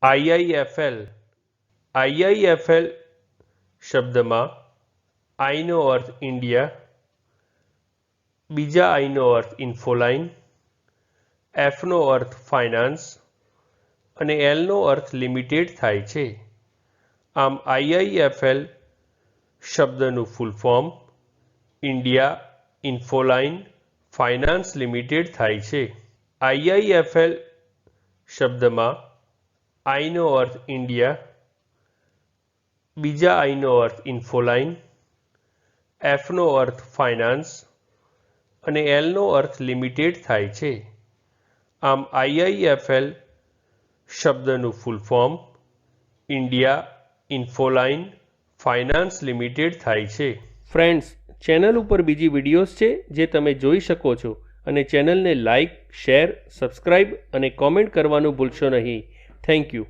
IIFL IIFL શબ્દમાં આઈનો અર્થ India, બીજા આઈનો અર્થ ઇન્ફોલાઇન, એફનો અર્થ finance અને એલનો અર્થ લિમિટેડ થાય છે. આમ આઈઆઈએફએલ શબ્દનું full form India Infoline finance limited થાય છે. આઈઆઈએફએલ શબ્દમાં આઈનો અર્થ ઇન્ડિયા, બીજા આઈનો અર્થ ઇન્ફોલાઇન, એફનો અર્થ ફાઇનાન્સ અને એલનો અર્થ લિમિટેડ થાય છે. આમ આઈઆઈએફએલ શબ્દનું full form India Infoline finance limited થાય છે. ફ્રેન્ડ્સ, ચેનલ ઉપર બીજી વિડીયોઝ છે જે તમે જોઈ શકો છો અને ચેનલને લાઇક, શેર, સબસ્ક્રાઇબ અને કોમેન્ટ કરવાનું ભૂલશો નહીં. Thank you.